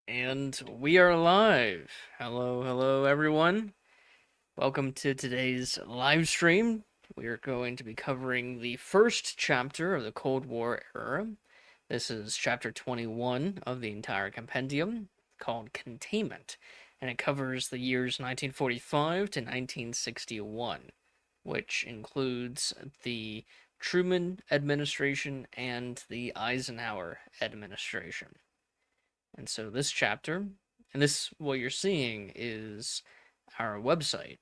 And we are live. Hello, everyone. Welcome to today's live stream. We are going to be covering the first chapter of the Cold War era. This is chapter 21 of the entire compendium, called Containment, and it covers the years 1945 to 1961, which includes the Truman administration and the Eisenhower administration. And so this chapter, and this what you're seeing is our website.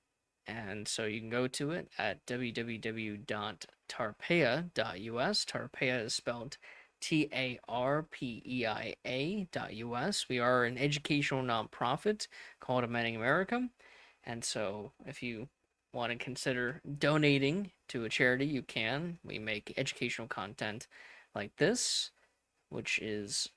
And so you can go to it at www.tarpeia.us. Tarpeia is spelled TARPEIA.us. We are an educational nonprofit called Amending America. And so if you want to consider donating to a charity, you can. We make educational content like this, which is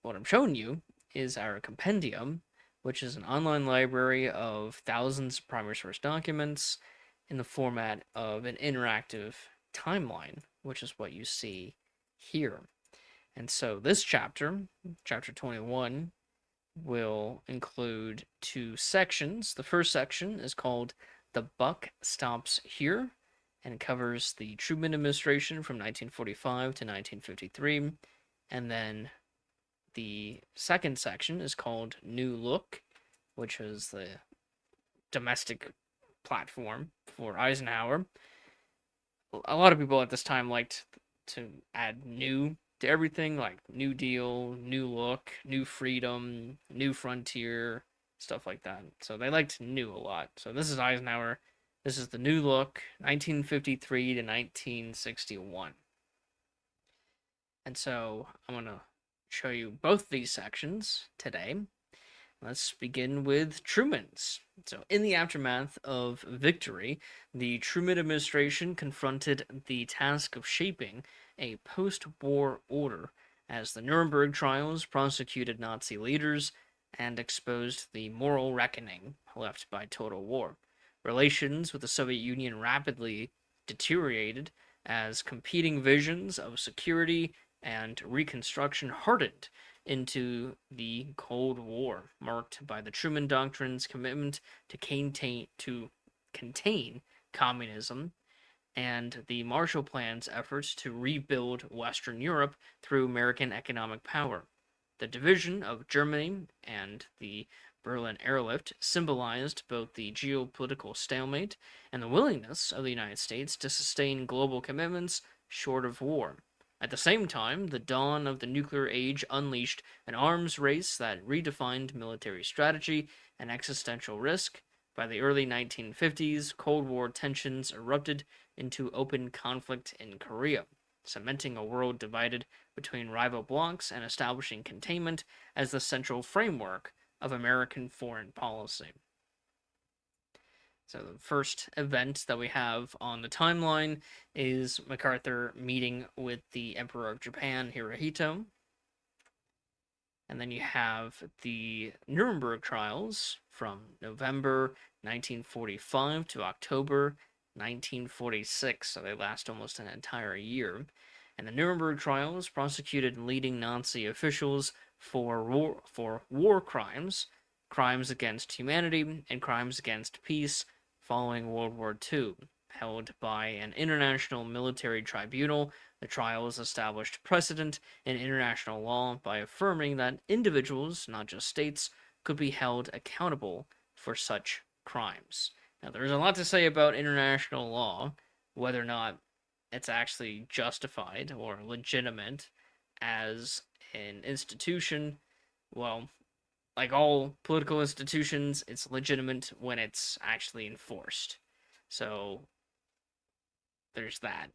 what I'm showing you is our compendium, which is an online library of thousands of primary source documents in the format of an interactive timeline, which is what you see here. And so this chapter, chapter 21, will include two sections. The first section is called The Buck Stops Here, and it covers the Truman administration from 1945 to 1953. And then the second section is called New Look, which was the domestic platform for Eisenhower. A lot of people at this time liked to add new to everything, like New Deal, New Look, New Freedom, New Frontier, stuff like that. So they liked new a lot. So this is Eisenhower. This is the New Look, 1953 to 1961. And so I'm going to show you both these sections today. Let's begin with Truman's. So, in the aftermath of victory, the Truman administration confronted the task of shaping a post war order as the Nuremberg trials prosecuted Nazi leaders and exposed the moral reckoning left by total war. Relations with the Soviet Union rapidly deteriorated as competing visions of security and reconstruction hardened into the Cold War, marked by the Truman Doctrine's commitment to contain communism and the Marshall Plan's efforts to rebuild Western Europe through American economic power. The division of Germany and the Berlin airlift symbolized both the geopolitical stalemate and the willingness of the United States to sustain global commitments short of war. At the same time, the dawn of the nuclear age unleashed an arms race that redefined military strategy and existential risk. By the early 1950s, Cold War tensions erupted into open conflict in Korea, cementing a world divided between rival blocs and establishing containment as the central framework of American foreign policy. So the first event that we have on the timeline is MacArthur meeting with the Emperor of Japan, Hirohito. And then you have the Nuremberg trials from November 1945 to October 1946. So they last almost an entire year. And the Nuremberg trials prosecuted leading Nazi officials for war crimes, crimes against humanity, and crimes against peace following World War II. Held by an international military tribunal, the trials established precedent in international law by affirming that individuals, not just states, could be held accountable for such crimes. Now, there's a lot to say about international law, whether or not it's actually justified or legitimate as an institution. Well, like all political institutions, it's legitimate when it's actually enforced. So there's that.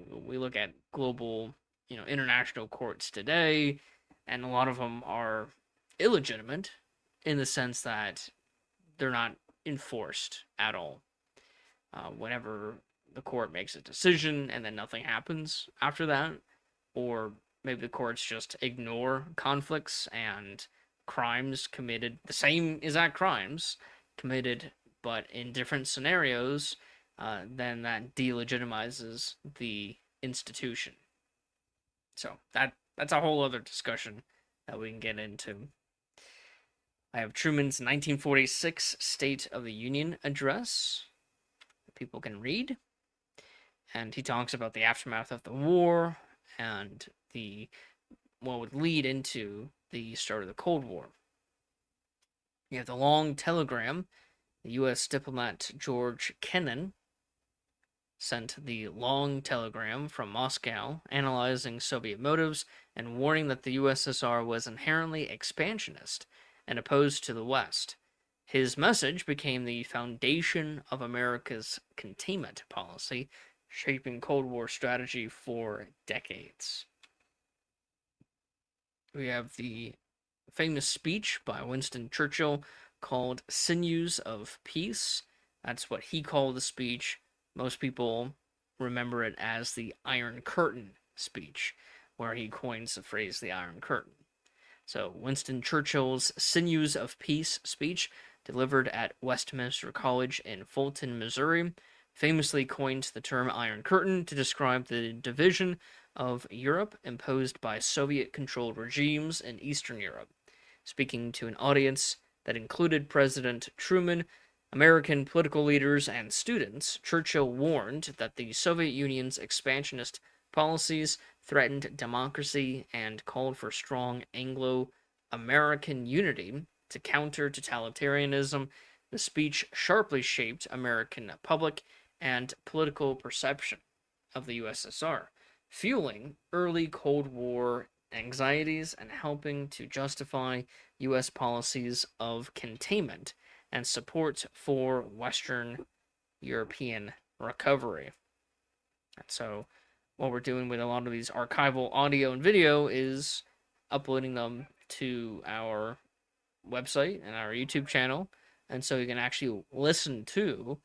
We look at global, international courts today, and a lot of them are illegitimate in the sense that they're not enforced at all. Whenever the court makes a decision and then nothing happens after that, or maybe the courts just ignore conflicts and crimes committed, the same exact crimes committed, but in different scenarios, then that delegitimizes the institution. So that's a whole other discussion that we can get into. I have Truman's 1946 State of the Union address that people can read. And he talks about the aftermath of the war and the what would lead into the start of the Cold War. You have the long telegram. The U.S. diplomat George Kennan sent the long telegram from Moscow analyzing Soviet motives and warning that the USSR was inherently expansionist and opposed to the West. His message became the foundation of America's containment policy, shaping Cold War strategy for decades. We have the famous speech by Winston Churchill called Sinews of Peace. That's what he called the speech. Most people remember it as the Iron Curtain speech, where he coins the phrase the Iron Curtain. So, Winston Churchill's Sinews of Peace speech, delivered at Westminster College in Fulton, Missouri, famously coined the term Iron Curtain to describe the division of Europe imposed by Soviet-controlled regimes in Eastern Europe. Speaking to an audience that included President Truman, American political leaders, and students, Churchill warned that the Soviet Union's expansionist policies threatened democracy and called for strong Anglo-American unity to counter totalitarianism. The speech sharply shaped American public and political perception of the USSR, fueling early Cold War anxieties and helping to justify U.S. policies of containment and support for Western European recovery. And so, what we're doing with a lot of these archival audio and video is uploading them to our website and our YouTube channel, and so you can actually listen to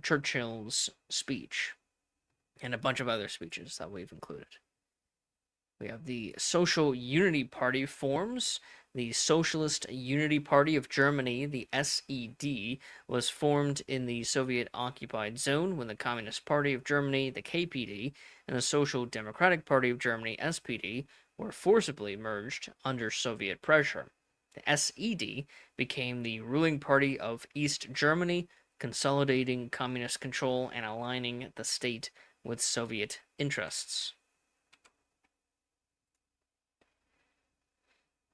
Churchill's speech and a bunch of other speeches that we've included. We have the Social Unity Party forms. The Socialist Unity Party of Germany, the SED, was formed in the Soviet-occupied zone when the Communist Party of Germany, the KPD, and the Social Democratic Party of Germany, SPD, were forcibly merged under Soviet pressure. The SED became the ruling party of East Germany, consolidating communist control and aligning the state with Soviet interests.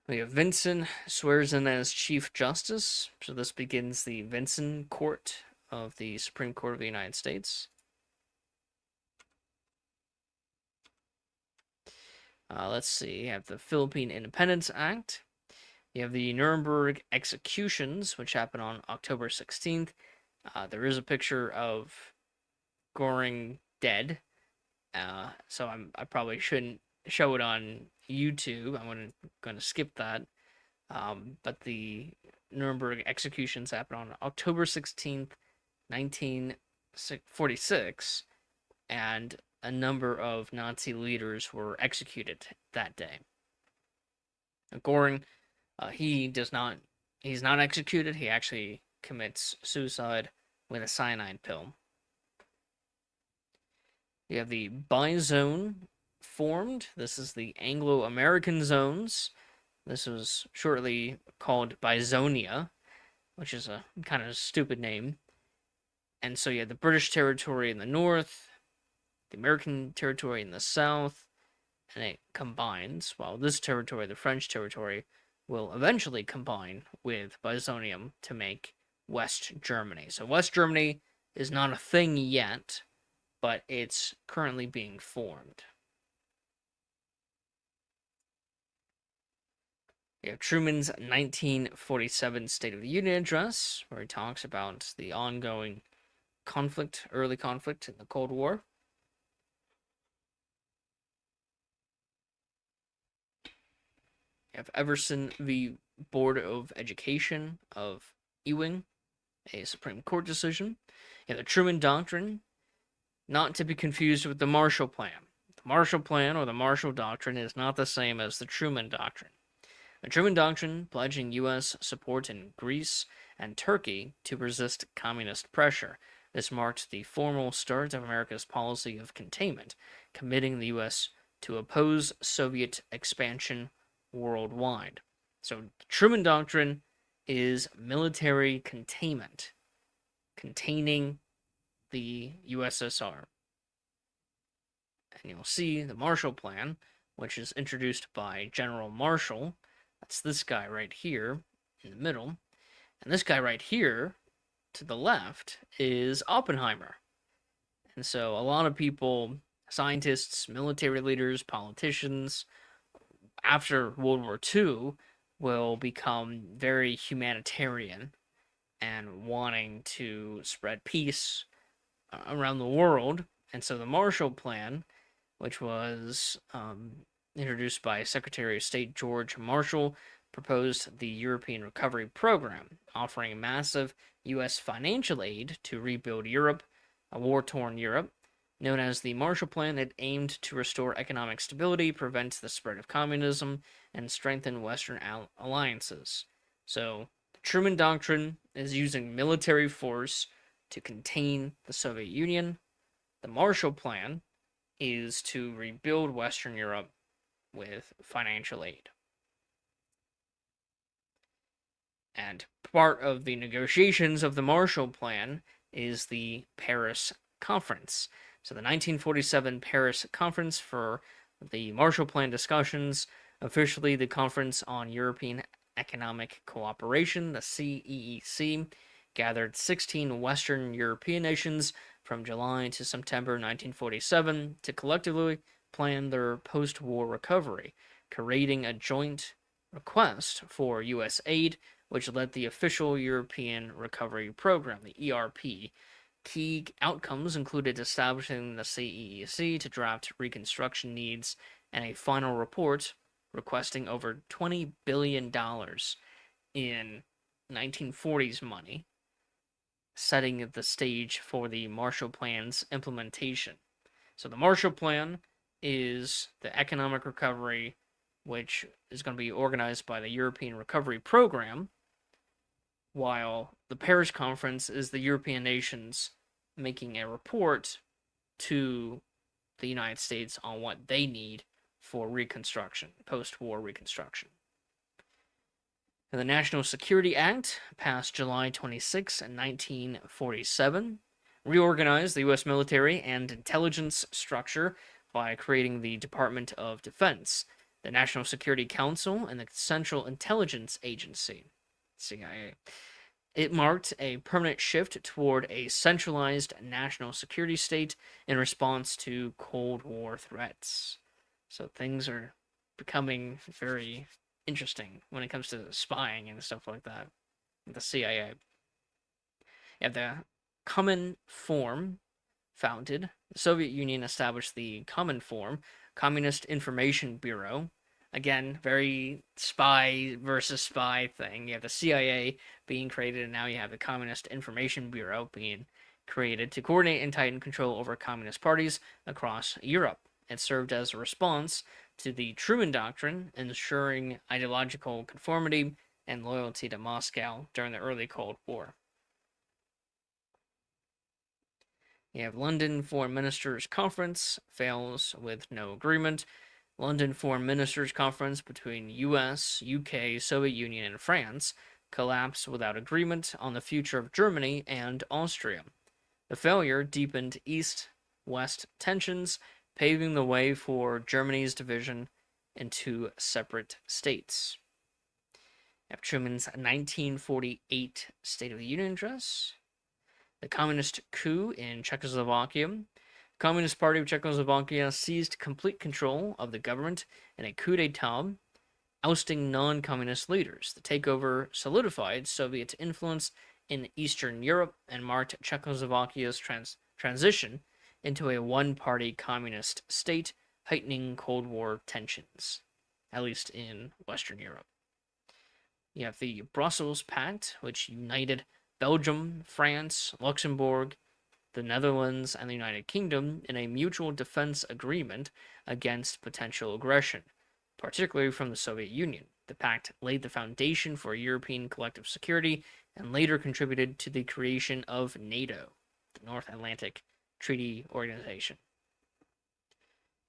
We have Vinson swears in as Chief Justice, so this begins the Vinson Court of the Supreme Court of the United States. Let's see, you have the Philippine Independence Act. You have the Nuremberg executions, which happened on October 16th. There is a picture of Goring dead, so I probably shouldn't show it on YouTube. I'm going to skip that. But the Nuremberg executions happened on October 16th, 1946, and a number of Nazi leaders were executed that day. Goring, he's not executed. He actually commits suicide with a cyanide pill. You have the Bizone formed. This is the Anglo-American zones. This was shortly called Bizonia, which is a kind of stupid name. And so you have the British territory in the north, the American territory in the south, and it combines, while this territory, the French territory, will eventually combine with Bizonium to make West Germany. So West Germany is not a thing yet, but it's currently being formed. You have Truman's 1947 State of the Union address, where he talks about the ongoing conflict, early conflict in the Cold War. You have Everson v. Board of Education of Ewing, a Supreme Court decision. You have the Truman Doctrine, not to be confused with the Marshall Plan. The Marshall Plan or the Marshall Doctrine is not the same as the Truman Doctrine. The Truman Doctrine pledging U.S. support in Greece and Turkey to resist communist pressure. This marked the formal start of America's policy of containment, committing the U.S. to oppose Soviet expansion worldwide. So the Truman Doctrine is military containment, containing the USSR. And you'll see the Marshall Plan, which is introduced by General Marshall. That's this guy right here in the middle. And this guy right here to the left is Oppenheimer. And so a lot of people, scientists, military leaders, politicians, after World War II will become very humanitarian and wanting to spread peace around the world. And so the Marshall Plan, which was introduced by Secretary of State George Marshall, proposed the European Recovery Program, offering massive U.S. financial aid to rebuild Europe, a war-torn Europe. Known as the Marshall Plan, it aimed to restore economic stability, prevent the spread of communism, and strengthen Western alliances. So, the Truman Doctrine is using military force to contain the Soviet Union. The Marshall Plan is to rebuild Western Europe with financial aid. And part of the negotiations of the Marshall Plan is the Paris Conference. So the 1947 Paris Conference for the Marshall Plan discussions, officially the Conference on European Economic Cooperation, the CEEC, gathered 16 Western European nations from July to September 1947 to collectively plan their post-war recovery, creating a joint request for U.S. aid, which led the official European Recovery Program, the ERP. Key outcomes included establishing the CEEC to draft reconstruction needs and a final report requesting over $20 billion in 1940s money, setting the stage for the Marshall Plan's implementation. So the Marshall Plan is the economic recovery, which is going to be organized by the European Recovery Program, while the Paris Conference is the European nations making a report to the United States on what they need for reconstruction, post-war reconstruction. And the National Security Act, passed July 26, 1947, reorganized the U.S. military and intelligence structure by creating the Department of Defense, the National Security Council, and the Central Intelligence Agency, CIA. It marked a permanent shift toward a centralized national security state in response to Cold War threats. So things are becoming very interesting when it comes to spying and stuff like that. The CIA. Yeah, the Cominform founded. The Soviet Union established the Cominform, Communist Information Bureau. Again, very spy versus spy thing. You have the CIA being created, and now you have the Communist Information Bureau being created to coordinate and tighten control over communist parties across Europe. It served as a response to the Truman Doctrine, ensuring ideological conformity and loyalty to Moscow during the early Cold War. You have London Foreign Ministers Conference fails with no agreement. London Foreign Ministers Conference between US, UK, Soviet Union, and France collapsed without agreement on the future of Germany and Austria. The failure deepened East-West tensions, paving the way for Germany's division into separate states. After Truman's 1948 State of the Union address, the communist coup in Czechoslovakia. The Communist Party of Czechoslovakia seized complete control of the government in a coup d'etat, ousting non-communist leaders. The takeover solidified Soviet influence in Eastern Europe and marked Czechoslovakia's transition into a one-party communist state, heightening Cold War tensions, at least in Western Europe. You have the Brussels Pact, which united Belgium, France, Luxembourg, the Netherlands, and the United Kingdom in a mutual defense agreement against potential aggression, particularly from the Soviet Union. The pact laid the foundation for European collective security and later contributed to the creation of NATO, the North Atlantic Treaty Organization.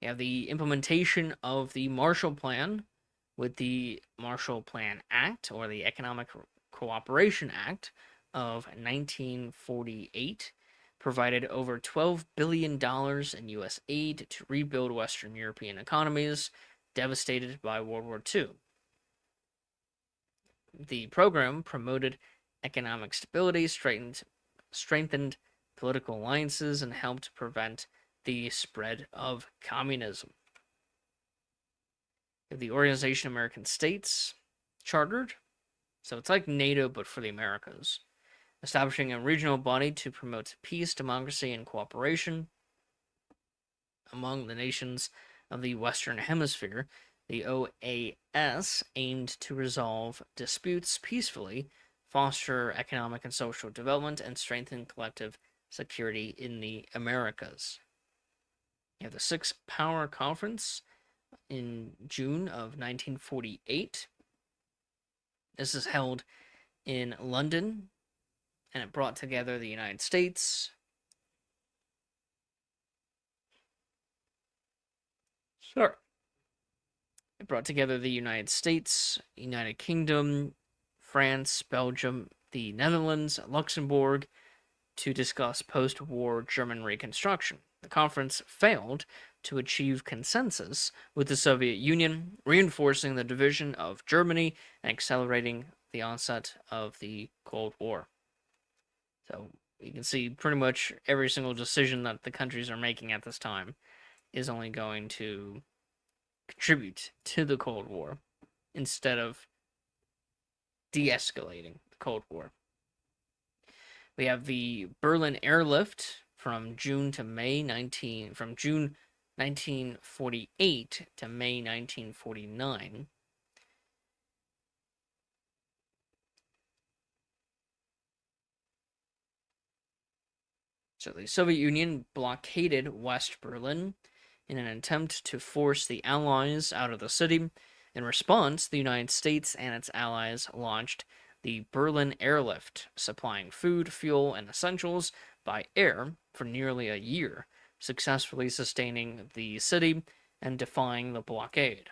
You have the implementation of the Marshall Plan, with the Marshall Plan Act, or the Economic Cooperation Act of 1948, provided over $12 billion in U.S. aid to rebuild Western European economies devastated by World War II. The program promoted economic stability, strengthened political alliances, and helped prevent the spread of communism. The Organization of American States chartered, so it's like NATO but for the Americas, establishing a regional body to promote peace, democracy, and cooperation among the nations of the Western Hemisphere. The OAS aimed to resolve disputes peacefully, foster economic and social development, and strengthen collective security in the Americas. You have the Six Power Conference in June of 1948. This is held in London, and it brought together the United States, United Kingdom, France, Belgium, the Netherlands, Luxembourg, to discuss post-war German reconstruction. The conference failed to achieve consensus with the Soviet Union, reinforcing the division of Germany and accelerating the onset of the Cold War. So you can see pretty much every single decision that the countries are making at this time is only going to contribute to the Cold War instead of de-escalating the Cold War. We have the Berlin airlift from June 1948 to May 1949. So the Soviet Union blockaded West Berlin in an attempt to force the Allies out of the city. In response, the United States and its allies launched the Berlin airlift, supplying food, fuel, and essentials by air for nearly a year, successfully sustaining the city and defying the blockade.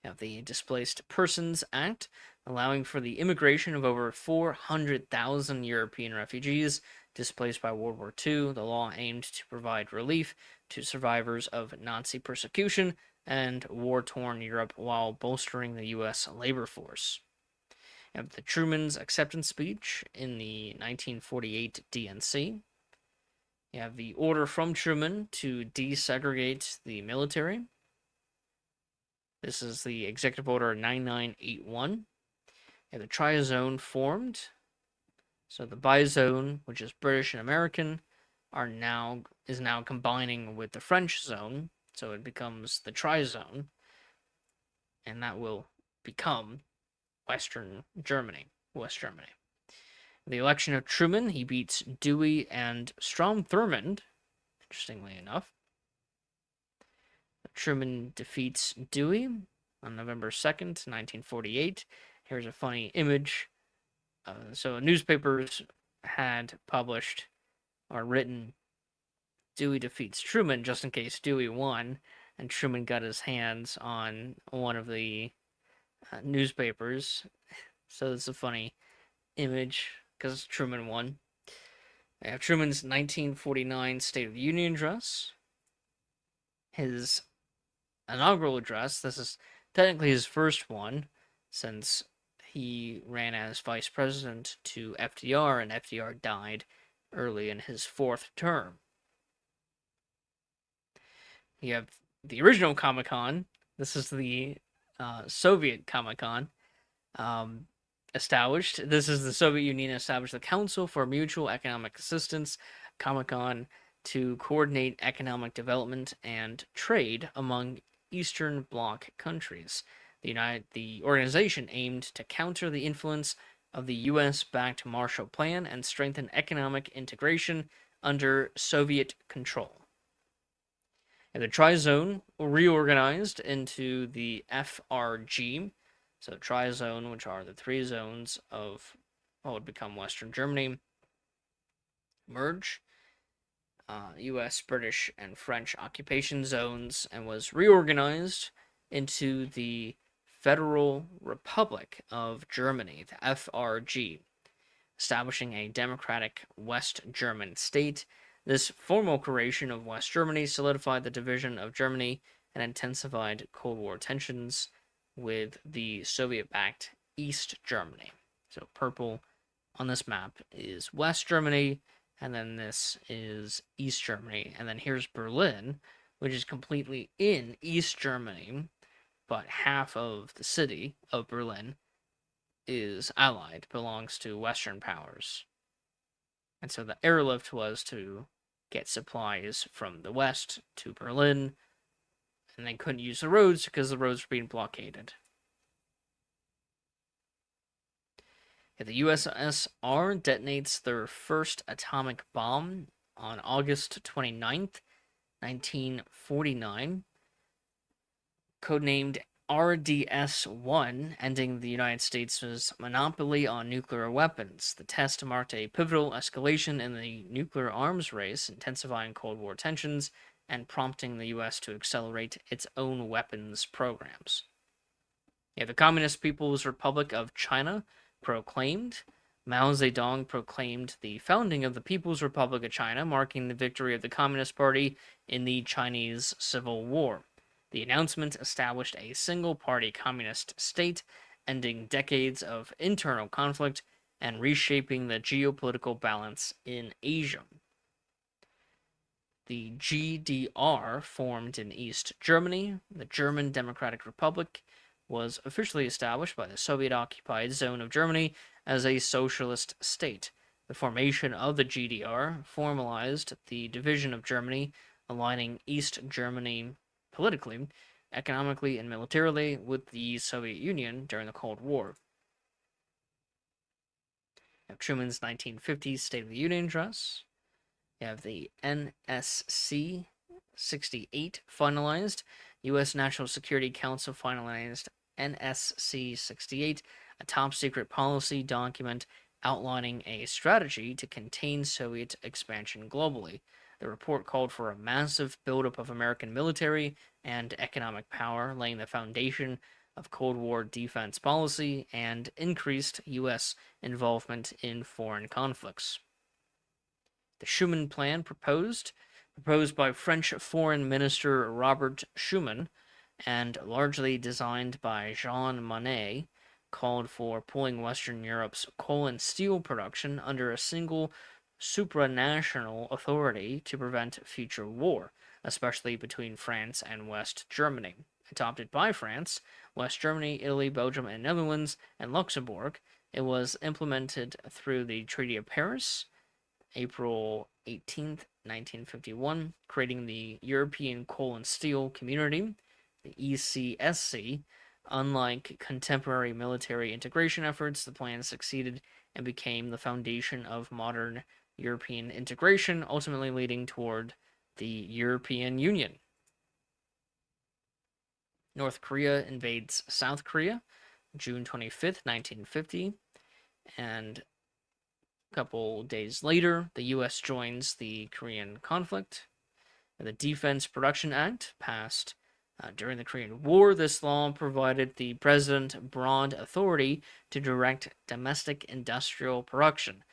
You have the Displaced Persons Act, allowing for the immigration of over 400,000 European refugees displaced by World War II. The law aimed to provide relief to survivors of Nazi persecution and war-torn Europe while bolstering the U.S. labor force. You have the Truman's acceptance speech in the 1948 DNC. You have the order from Truman to desegregate the military. This is the Executive Order 9981. You have the Tri-Zone formed. So the Bi-Zone, which is British and American, is now combining with the French zone, so it becomes the Tri-Zone, and that will become West Germany. The election of Truman, he beats Dewey and Strom-Thurmond, interestingly enough. Truman defeats Dewey on November 2nd, 1948. Here's a funny image. So newspapers had published or written Dewey defeats Truman just in case Dewey won, and Truman got his hands on one of the newspapers. So it's a funny image because Truman won. I have Truman's 1949 State of the Union address. His inaugural address. This is technically his first one, since he ran as vice president to FDR, and FDR died early in his fourth term. You have the original Comic-Con. This is the Soviet Comic-Con established. This is the Soviet Union established the Council for Mutual Economic Assistance, Comic-Con, to coordinate economic development and trade among Eastern Bloc countries. The organization aimed to counter the influence of the U.S.-backed Marshall Plan and strengthen economic integration under Soviet control. And the Tri-Zone reorganized into the FRG, so Tri-Zone, which are the three zones of what would become Western Germany, merge. U.S., British, and French occupation zones, and was reorganized into the Federal Republic of Germany, the FRG, establishing a democratic West German state. This formal creation of West Germany solidified the division of Germany and intensified Cold War tensions with the Soviet backed East Germany. So, purple on this map is West Germany, and then this is East Germany, and then here's Berlin, which is completely in East Germany, but half of the city of Berlin is allied, belongs to Western powers. And so the airlift was to get supplies from the west to Berlin, and they couldn't use the roads because the roads were being blockaded. The USSR detonates their first atomic bomb on August 29th, 1949, codenamed RDS-1, ending the United States' monopoly on nuclear weapons. The test marked a pivotal escalation in the nuclear arms race, intensifying Cold War tensions and prompting the U.S. to accelerate its own weapons programs. The Communist People's Republic of China proclaimed. Mao Zedong proclaimed the founding of the People's Republic of China, marking the victory of the Communist Party in the Chinese Civil War. The announcement established a single-party communist state, ending decades of internal conflict and reshaping the geopolitical balance in Asia. The GDR formed in East Germany. The German Democratic Republic was officially established by the Soviet-occupied zone of Germany as a socialist state. The formation of the GDR formalized the division of Germany, aligning East Germany politically, economically, and militarily with the Soviet Union during the Cold War. You have Truman's 1950s State of the Union address. You have the NSC 68 finalized. U.S. National Security Council finalized NSC 68, a top secret policy document outlining a strategy to contain Soviet expansion globally. The report called for a massive buildup of American military and economic power, laying the foundation of Cold War defense policy and increased U.S. involvement in foreign conflicts. The Schuman Plan proposed by French Foreign Minister Robert Schuman and largely designed by Jean Monnet, called for pulling Western Europe's coal and steel production under a single supranational authority to prevent future war, especially between France and West Germany. Adopted by France, West Germany, Italy, Belgium, and Netherlands, and Luxembourg, it was implemented through the Treaty of Paris, April 18th, 1951, creating the European Coal and Steel Community, the ECSC. Unlike contemporary military integration efforts, the plan succeeded and became the foundation of modern European integration, ultimately leading toward the European Union. North Korea invades South Korea, June 25th, 1950, and a couple days later, the U.S. joins the Korean conflict. The Defense Production Act passed during the Korean War. This law provided the president broad authority to direct domestic industrial production,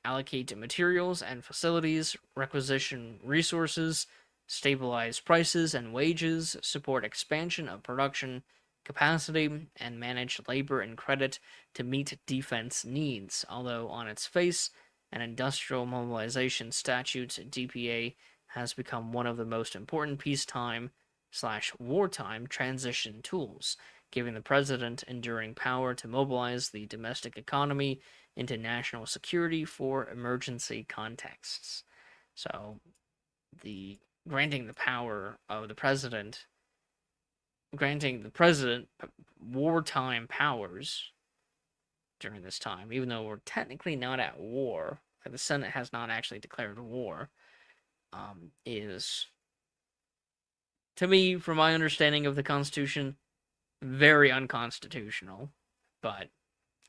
allocate materials and facilities, requisition resources, stabilize prices and wages, support expansion of production capacity, and manage labor and credit to meet defense needs. Although on its face, an industrial mobilization statute, DPA, has become one of the most important peacetime/wartime transition tools, giving the president enduring power to mobilize the domestic economy into national security for emergency contexts. So, the granting the president wartime powers during this time, even though we're technically not at war, like the Senate has not actually declared war, is, to me, from my understanding of the Constitution, very unconstitutional, but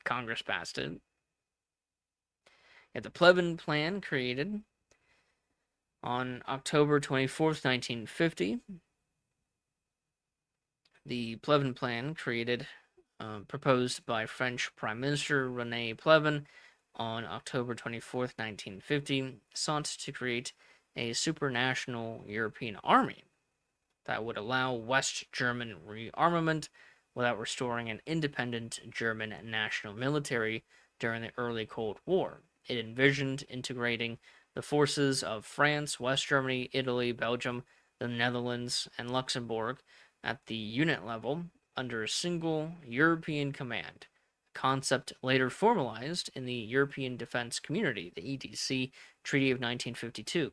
Congress passed it. The Plevin Plan created on October 24th, 1950. The Plevin Plan, proposed by French Prime Minister René Plevin on October 24th, 1950, sought to create a supranational European army that would allow West German rearmament without restoring an independent German national military during the early Cold War. It envisioned integrating the forces of France, West Germany, Italy, Belgium, the Netherlands, and Luxembourg at the unit level under a single European command, a concept later formalized in the European Defense Community, the EDC Treaty of 1952.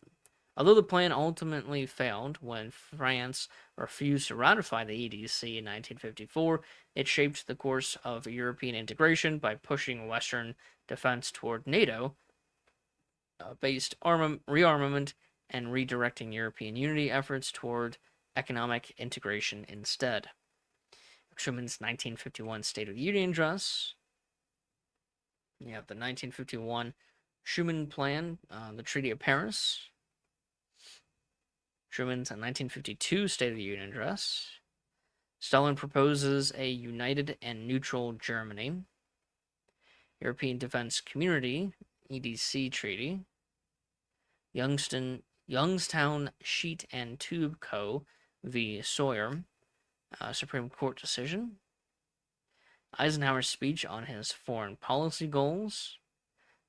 Although the plan ultimately failed when France refused to ratify the EDC in 1954, it shaped the course of European integration by pushing Western defense toward NATO based rearmament and redirecting European unity efforts toward economic integration instead. Truman's 1951 State of the Union address. You have the 1951 Schuman Plan, the Treaty of Paris, Truman's 1952 State of the Union address. Stalin proposes a united and neutral Germany. European Defense Community, EDC Treaty. Youngstown Sheet and Tube Co. v. Sawyer, Supreme Court decision. Eisenhower's speech on his foreign policy goals.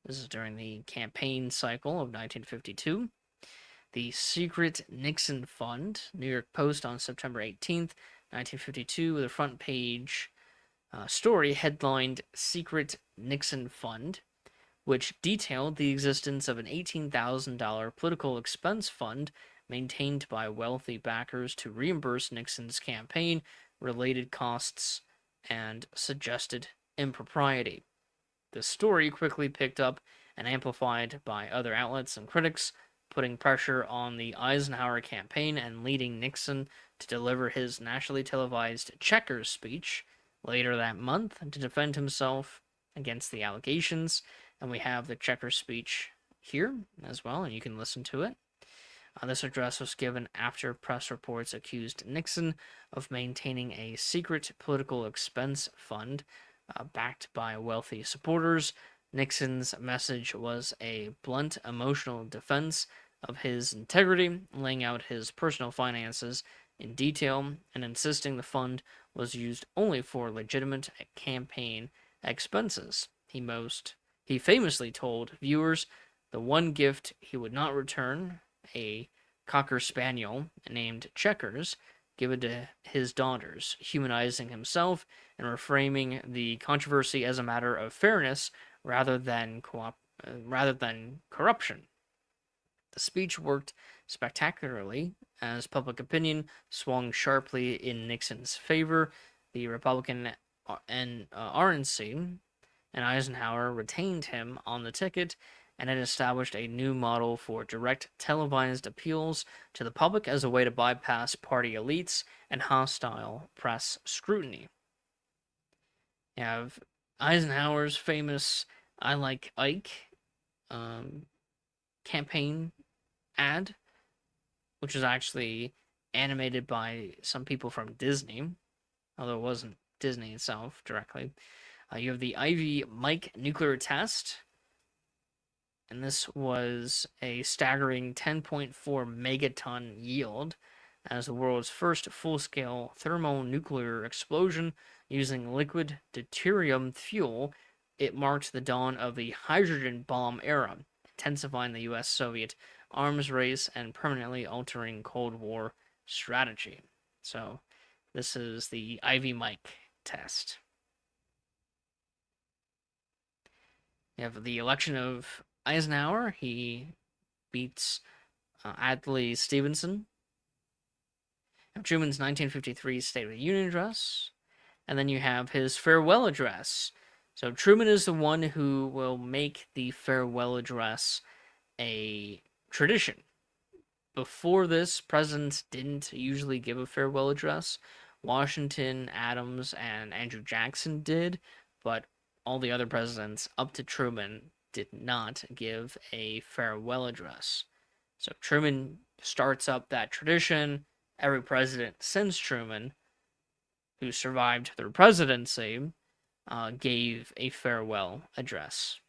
This is during the campaign cycle of 1952. The Secret Nixon Fund, New York Post on September 18th, 1952, with a front page story headlined Secret Nixon Fund, which detailed the existence of an $18,000 political expense fund maintained by wealthy backers to reimburse Nixon's campaign related costs and suggested impropriety. The story quickly picked up and amplified by other outlets and critics, putting pressure on the Eisenhower campaign and leading Nixon to deliver his nationally televised Checkers speech later that month to defend himself against the allegations. And we have the Checkers speech here as well, and you can listen to it. This address was given after press reports accused Nixon of maintaining a secret political expense fund backed by wealthy supporters. Nixon's message was a blunt, emotional defense of his integrity, laying out his personal finances in detail and insisting the fund was used only for legitimate campaign expenses. He famously told viewers the one gift he would not return, a cocker spaniel named Checkers, given to his daughters, humanizing himself and reframing the controversy as a matter of fairness rather than corruption. The speech worked spectacularly as public opinion swung sharply in Nixon's favor. The Republican RNC and Eisenhower retained him on the ticket, and it established a new model for direct televised appeals to the public as a way to bypass party elites and hostile press scrutiny. You have Eisenhower's famous "I Like Ike" campaign ad, which was actually animated by some people from Disney, although it wasn't Disney itself directly. You have the Ivy Mike nuclear test, and this was a staggering 10.4 megaton yield as the world's first full-scale thermonuclear explosion using liquid deuterium fuel. It marked the dawn of the hydrogen bomb era, intensifying the US-Soviet arms race and permanently altering Cold War strategy. So this is the Ivy Mike test. You have the election of Eisenhower. He beats Adlai Stevenson. You have Truman's 1953 State of the Union address. And then you have his farewell address. So Truman is the one who will make the farewell address a tradition. Before this, presidents didn't usually give a farewell address. Washington, Adams, and Andrew Jackson did, but all the other presidents up to Truman did not give a farewell address. So Truman starts up that tradition. Every president since Truman who survived their presidency, gave a farewell address.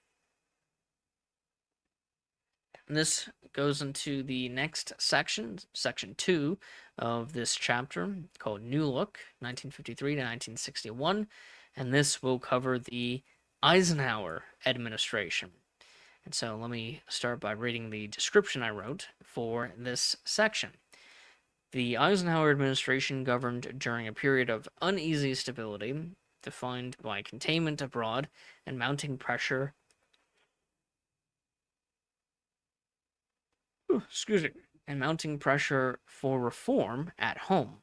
And this goes into the next section, section 2 of this chapter, called New Look, 1953 to 1961. And this will cover the Eisenhower administration. And so let me start by reading the description I wrote for this section. The Eisenhower administration governed during a period of uneasy stability, defined by containment abroad and mounting pressure. Excuse me. And mounting pressure for reform at home.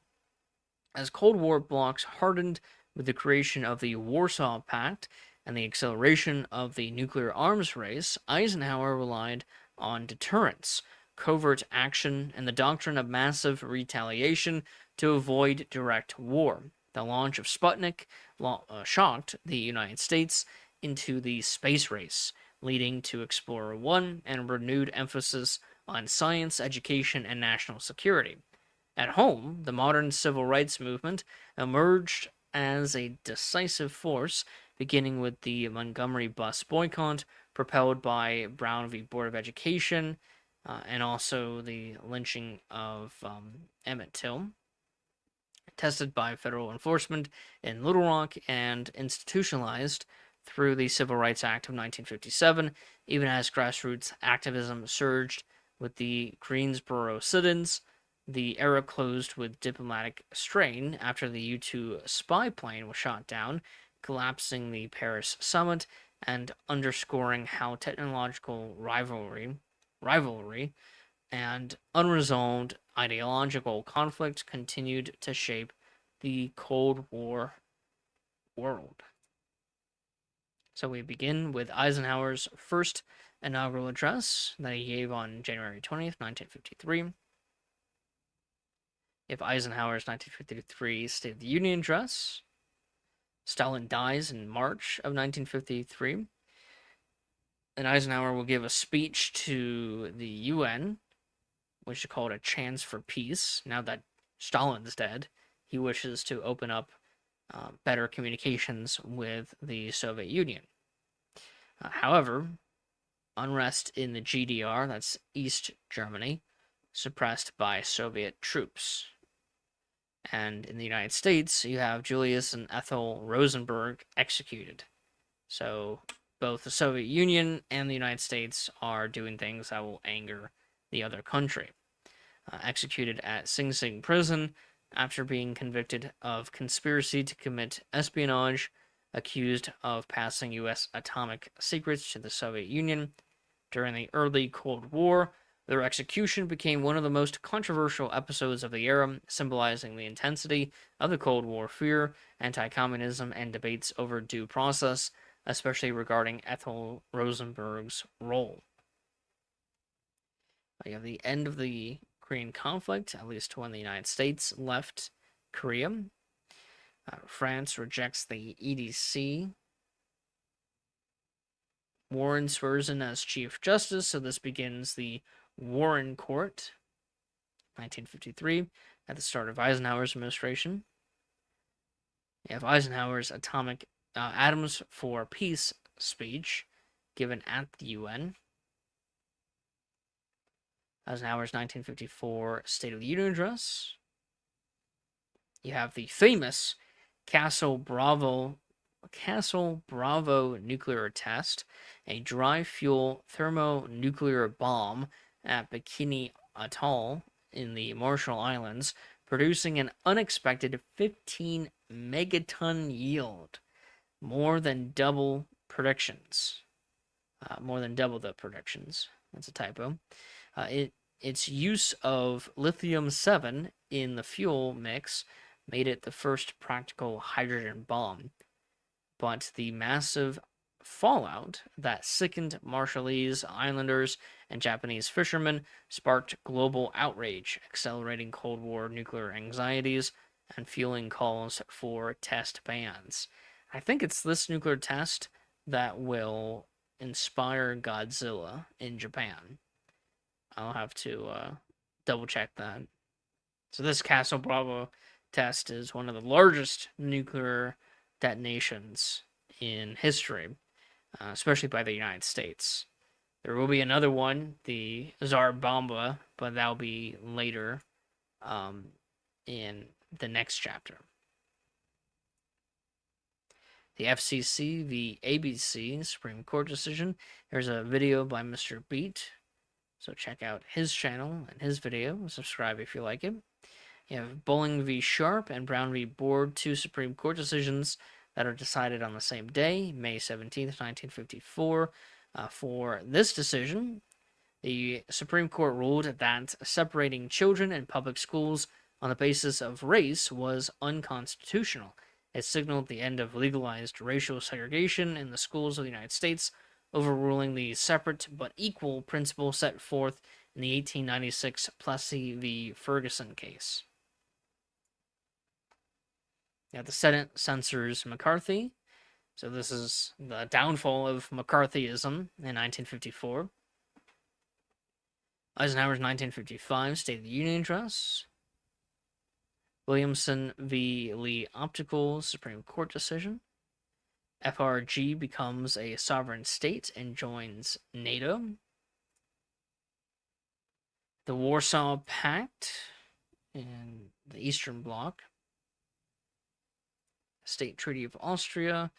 As Cold War blocs hardened with the creation of the Warsaw Pact and the acceleration of the nuclear arms race, Eisenhower relied on deterrence, covert action, and the doctrine of massive retaliation to avoid direct war. The launch of Sputnik shocked the United States into the space race, leading to Explorer 1 and renewed emphasis on science, education, and national security. At home, the modern civil rights movement emerged as a decisive force, beginning with the Montgomery bus boycott, propelled by Brown v. Board of Education, and also the lynching of Emmett Till, tested by federal enforcement in Little Rock and institutionalized through the Civil Rights Act of 1957, even as grassroots activism surged with the Greensboro sit-ins. The era closed with diplomatic strain after the U-2 spy plane was shot down, collapsing the Paris summit and underscoring how technological rivalry and unresolved ideological conflict continued to shape the Cold War world. So we begin with Eisenhower's first inaugural address that he gave on January 20th, 1953. If Eisenhower's 1953 State of the Union address, Stalin dies in March of 1953, and Eisenhower will give a speech to the UN, which is called A Chance for Peace. Now that Stalin's dead, he wishes to open up better communications with the Soviet Union. However, unrest in the GDR, that's East Germany, suppressed by Soviet troops. And in the United States, you have Julius and Ethel Rosenberg executed. So both the Soviet Union and the United States are doing things that will anger the other country. Executed at Sing Sing prison after being convicted of conspiracy to commit espionage, accused of passing U.S. atomic secrets to the Soviet Union. During the early Cold War, their execution became one of the most controversial episodes of the era, symbolizing the intensity of the Cold War fear, anti-communism, and debates over due process, especially regarding Ethel Rosenberg's role. You have the end of the Korean conflict, at least when the United States left Korea. France rejects the EDC. Warren swears in as Chief Justice, so this begins the Warren Court, 1953, at the start of Eisenhower's administration. You have Eisenhower's Atoms for Peace speech given at the UN. Eisenhower's 1954 State of the Union address. You have the famous Castle Bravo nuclear test, a dry fuel thermonuclear bomb at Bikini Atoll in the Marshall Islands, producing an unexpected 15 megaton yield, more than double predictions. More than double the predictions. That's a typo. Its use of lithium-7 in the fuel mix made it the first practical hydrogen bomb. But the massive fallout that sickened Marshallese islanders and Japanese fishermen sparked global outrage, accelerating Cold War nuclear anxieties and fueling calls for test bans. I think it's this nuclear test that will inspire Godzilla in Japan. I'll have to double check that. So this Castle Bravo test is one of the largest nuclear detonations in history, especially by the United States. There will be another one, the Tsar Bomba, but that'll be later um, in the next chapter. The FCC, the ABC Supreme Court decision. There's a video by Mr. Beat, so check out his channel and his video. Subscribe if you like it. You have Bowling v. Sharp and Brown v. Board, two Supreme Court decisions that are decided on the same day, May 17th, 1954. For this decision, the Supreme Court ruled that separating children in public schools on the basis of race was unconstitutional. It signaled the end of legalized racial segregation in the schools of the United States, overruling the separate but equal principle set forth in the 1896 Plessy v. Ferguson case. Now, the Senate censors McCarthy. So this is the downfall of McCarthyism in 1954. Eisenhower's 1955 State of the Union Address. Williamson v. Lee Optical Supreme Court decision. FRG becomes a sovereign state and joins NATO. The Warsaw Pact in the Eastern Bloc. State Treaty of Austria.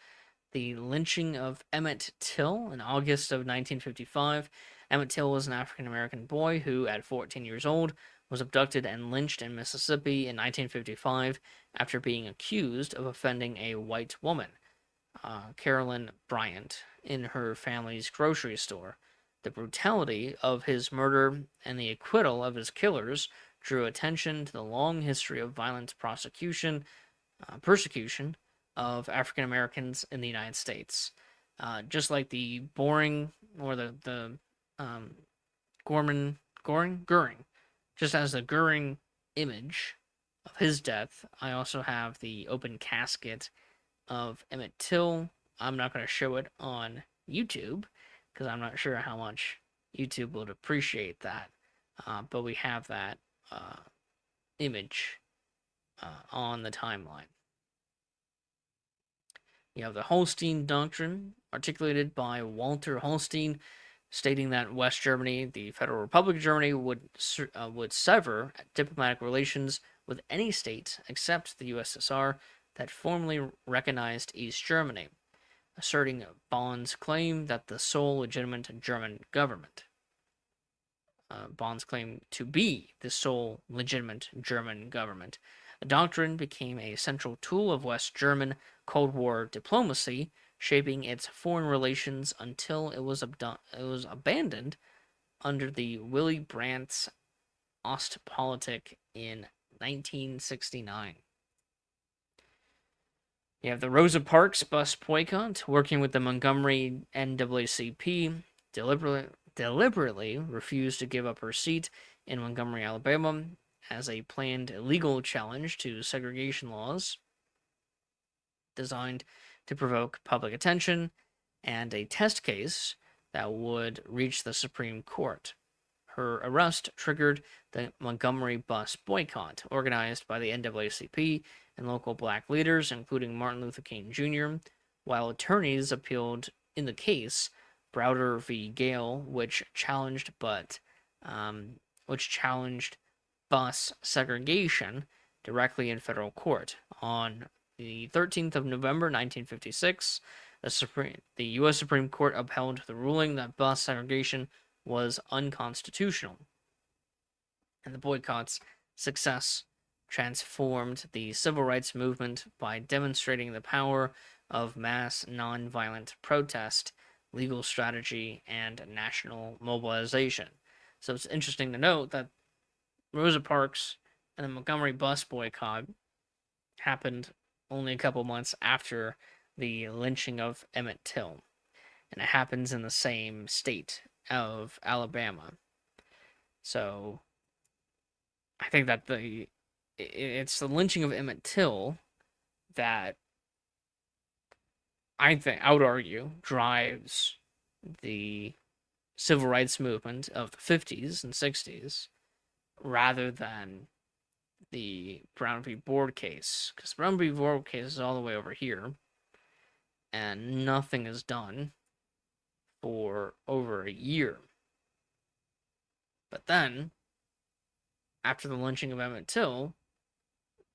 The lynching of Emmett Till in August of 1955. Emmett Till was an African-American boy who, at 14 years old, was abducted and lynched in Mississippi in 1955 after being accused of offending a white woman, Carolyn Bryant, in her family's grocery store. The brutality of his murder and the acquittal of his killers drew attention to the long history of violent persecution of African Americans in the United States. Just like the boring, or the Goring, just as the Goring image of his death, I also have the open casket of Emmett Till. I'm not going to show it on YouTube because I'm not sure how much YouTube would appreciate that. But we have that image on the timeline. You have the Holstein Doctrine, articulated by Walter Holstein, stating that West Germany, the Federal Republic of Germany, would sever diplomatic relations with any state except the USSR that formally recognized East Germany, asserting Bonn's claim that the sole legitimate German government. Bonn's claim to be the sole legitimate German government. The doctrine became a central tool of West German Cold War diplomacy, shaping its foreign relations until it was abandoned under the Willy Brandt's Ostpolitik in 1969. You have the Rosa Parks bus boycott, working with the Montgomery NAACP, deliberately refused to give up her seat in Montgomery, Alabama, as a planned illegal challenge to segregation laws designed to provoke public attention, and a test case that would reach the Supreme Court. Her arrest triggered the Montgomery bus boycott, organized by the NAACP and local black leaders, including Martin Luther King Jr., while attorneys appealed in the case Browder v. Gale, which challenged bus segregation directly in federal court. On the 13th of November, 1956, the U.S. Supreme Court upheld the ruling that bus segregation was unconstitutional, and the boycott's success transformed the civil rights movement by demonstrating the power of mass nonviolent protest, legal strategy, and national mobilization. So it's interesting to note that Rosa Parks and the Montgomery bus boycott happened only a couple months after the lynching of Emmett Till, and it happens in the same state of Alabama. So I think that it's the lynching of Emmett Till that I would argue drives the civil rights movement of the 50s and 60s rather than the Brown v. Board case, because Brown v. Board case is all the way over here, and nothing is done for over a year. But then, after the lynching of Emmett Till,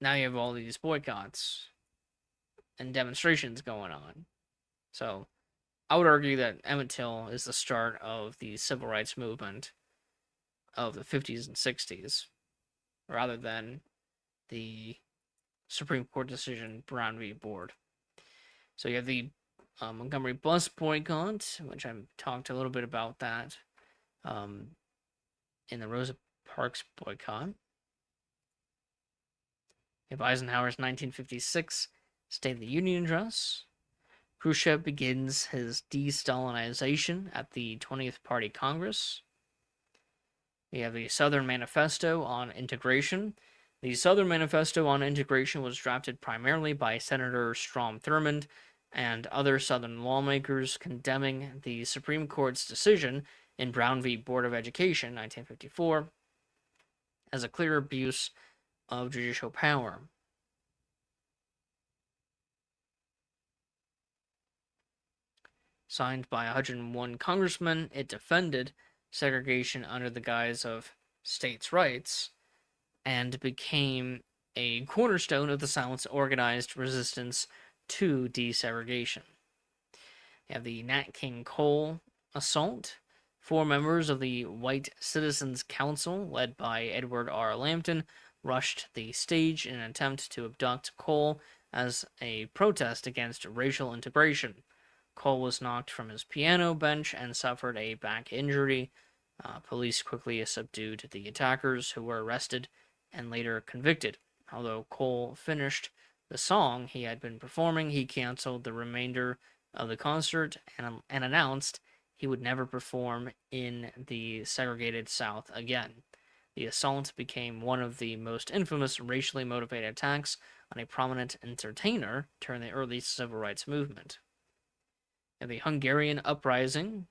now you have all these boycotts and demonstrations going on. So, I would argue that Emmett Till is the start of the civil rights movement of the 50s and 60s, rather than the Supreme Court decision Brown v. Board. So you have the Montgomery bus boycott, which I talked a little bit about that in the Rosa Parks boycott. You have Eisenhower's 1956 State of the Union address. Khrushchev begins his de-Stalinization at the 20th Party Congress. We have the Southern Manifesto on Integration. The Southern Manifesto on Integration was drafted primarily by Senator Strom Thurmond and other Southern lawmakers, condemning the Supreme Court's decision in Brown v. Board of Education, 1954, as a clear abuse of judicial power. Signed by 101 congressmen, it defended segregation under the guise of states' rights and became a cornerstone of the South's organized resistance to desegregation. You have the Nat King Cole assault. 4 members of the White Citizens Council, led by Edward R. Lambton, rushed the stage in an attempt to abduct Cole as a protest against racial integration. Cole was knocked from his piano bench and suffered a back injury. Police quickly subdued the attackers, who were arrested and later convicted. Although Cole finished the song he had been performing, he canceled the remainder of the concert and announced he would never perform in the segregated South again. The assault became one of the most infamous racially motivated attacks on a prominent entertainer during the early civil rights movement. The Hungarian uprising,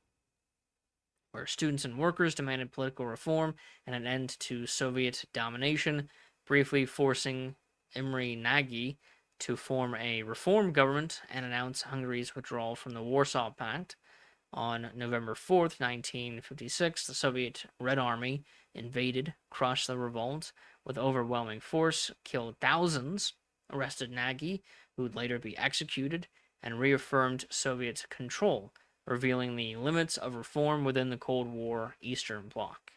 where students and workers demanded political reform and an end to Soviet domination, briefly forcing Imre Nagy to form a reform government and announce Hungary's withdrawal from the Warsaw Pact. On November 4th, 1956, the Soviet Red Army invaded, crushed the revolt with overwhelming force, killed thousands, arrested Nagy, who would later be executed, and reaffirmed Soviet control, revealing the limits of reform within the Cold War Eastern Bloc.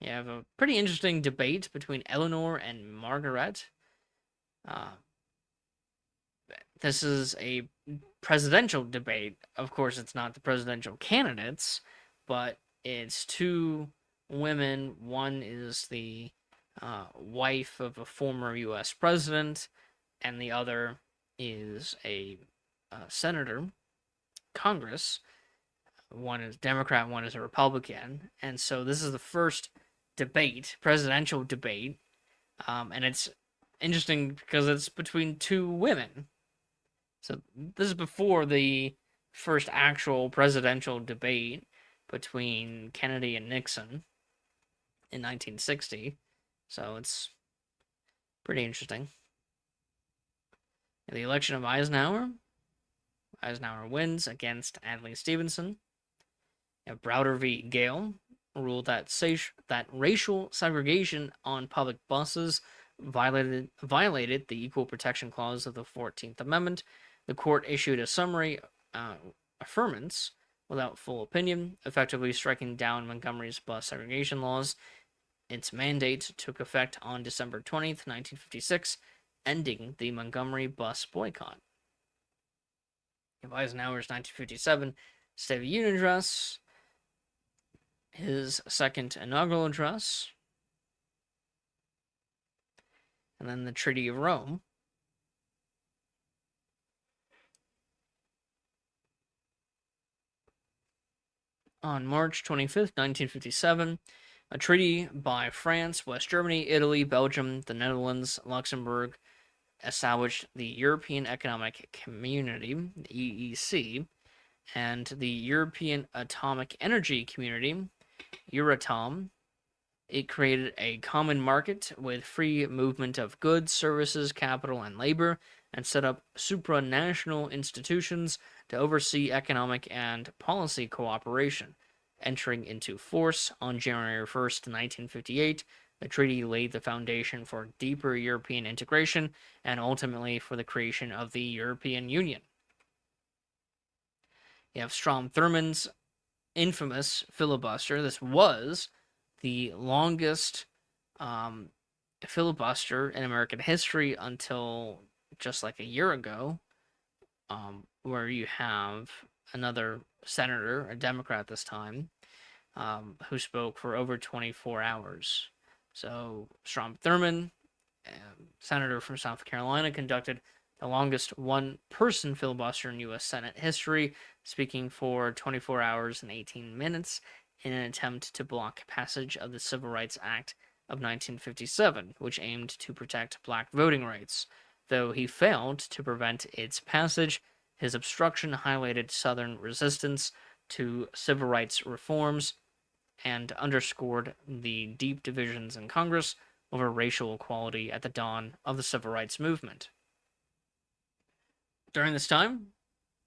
You have a pretty interesting debate between Eleanor and Margaret. This is a presidential debate. Of course, it's not the presidential candidates, but it's 2 women. One is the wife of a former U.S. president, and the other is a senator, Congress. One is Democrat, one is a Republican. And so this is the first debate, presidential debate, and it's interesting because it's between 2 women. So this is before the first actual presidential debate between Kennedy and Nixon in 1960. So it's pretty interesting. In the election of Eisenhower wins against Adlai Stevenson. Browder v. Gale ruled that racial segregation on public buses violated the Equal Protection Clause of the 14th Amendment. The court issued a summary affirmance without full opinion, effectively striking down Montgomery's bus segregation laws. Its mandate took effect on December 20th, 1956, ending the Montgomery bus boycott. Eisenhower's 1957 State of the Union address, his second inaugural address, and then the Treaty of Rome. On March 25th, 1957, a treaty by France, West Germany, Italy, Belgium, the Netherlands, Luxembourg established the European Economic Community, the EEC, and the European Atomic Energy Community, Euratom, It created a common market with free movement of goods, services, capital, and labor, and set up supranational institutions to oversee economic and policy cooperation. Entering into force on January 1st, 1958, the treaty laid the foundation for deeper European integration and ultimately for the creation of the European Union. You have Strom Thurmond's infamous filibuster. This was the longest um, filibuster in American history until just like a year ago, where you have another senator, a Democrat this time, who spoke for over 24 hours. So Strom Thurmond, senator from South Carolina, conducted the longest one-person filibuster in U.S. Senate history, speaking for 24 hours and 18 minutes in an attempt to block passage of the Civil Rights Act of 1957, which aimed to protect black voting rights. Though he failed to prevent its passage, his obstruction highlighted Southern resistance to civil rights reforms and underscored the deep divisions in Congress over racial equality at the dawn of the civil rights movement. During this time,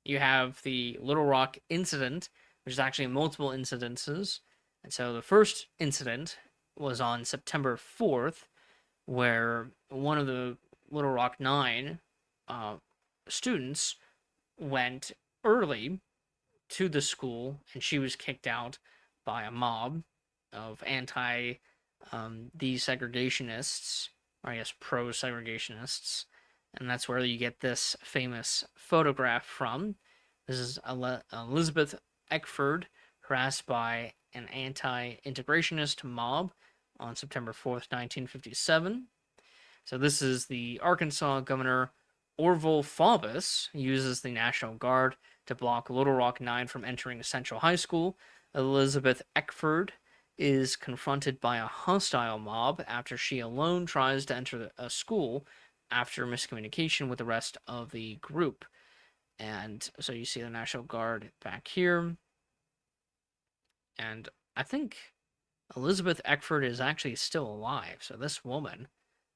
you have the Little Rock incident, which is actually multiple incidences. And so the first incident was on September 4th, where one of the Little Rock Nine students went early to the school, and she was kicked out by a mob of desegregationists, or I guess pro-segregationists, and that's where you get this famous photograph from. This is Elizabeth Eckford harassed by an anti-integrationist mob on September 4th, 1957. So this is the Arkansas Governor Orville Faubus uses the National Guard to block Little Rock 9 from entering Central High School. Elizabeth Eckford is confronted by a hostile mob after she alone tries to enter a school after miscommunication with the rest of the group. And so you see the National Guard back here. And I think Elizabeth Eckford is actually still alive. So this woman.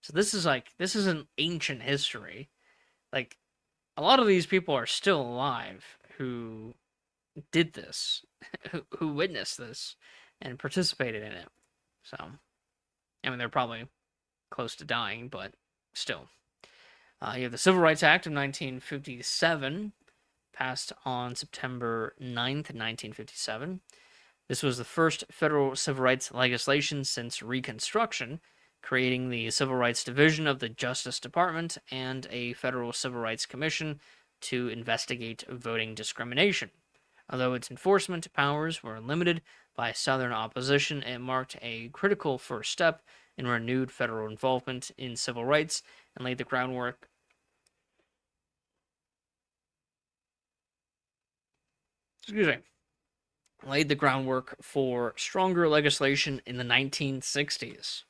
So this is an ancient history. Like, a lot of these people are still alive who did this, who witnessed this, and participated in it. So, I mean, they're probably close to dying, but still. You have the Civil Rights Act of 1957, passed on September 9th, 1957. This was the first federal civil rights legislation since Reconstruction, creating the Civil Rights Division of the Justice Department and a Federal Civil Rights Commission to investigate voting discrimination. Although its enforcement powers were limited by Southern opposition, it marked a critical first step in renewed federal involvement in civil rights and laid the groundwork for stronger legislation in the 1960s.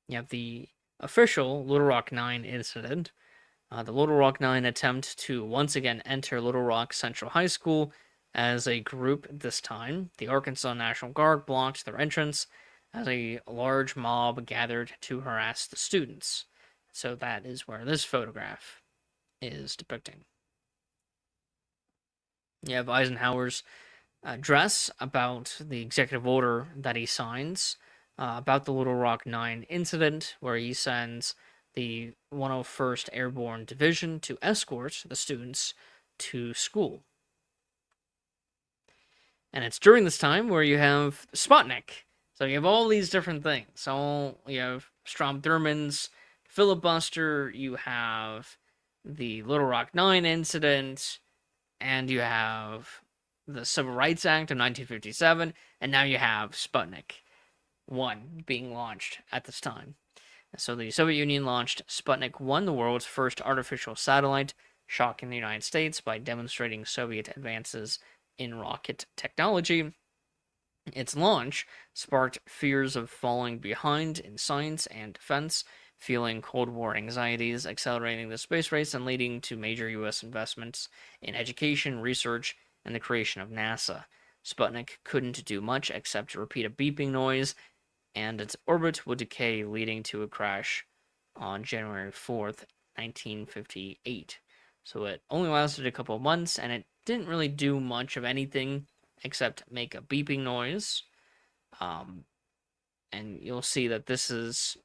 You have the official Little Rock 9 incident. The Little Rock 9 attempt to once again enter Little Rock Central High School as a group this time. The Arkansas National Guard blocked their entrance as a large mob gathered to harass the students. So that is where this photograph is depicting. You have Eisenhower's address about the executive order that he signs about the Little Rock 9 incident, where he sends the 101st Airborne Division to escort the students to school. And it's during this time where you have Sputnik. So you have all these different things. So you have Strom Thurmond's filibuster, you have the Little Rock 9 incident, and you have the Civil Rights Act of 1957, and now you have Sputnik 1 being launched at this time. So the Soviet Union launched Sputnik 1, the world's first artificial satellite, shocking the United States by demonstrating Soviet advances in rocket technology. Its launch sparked fears of falling behind in science and defense, fueling Cold War anxieties, accelerating the space race, and leading to major U.S. investments in education, research, and the creation of NASA. Sputnik couldn't do much except repeat a beeping noise and its orbit would decay, leading to a crash on January 4th, 1958. So it only lasted a couple of months, and it didn't really do much of anything except make a beeping noise. And you'll see that this is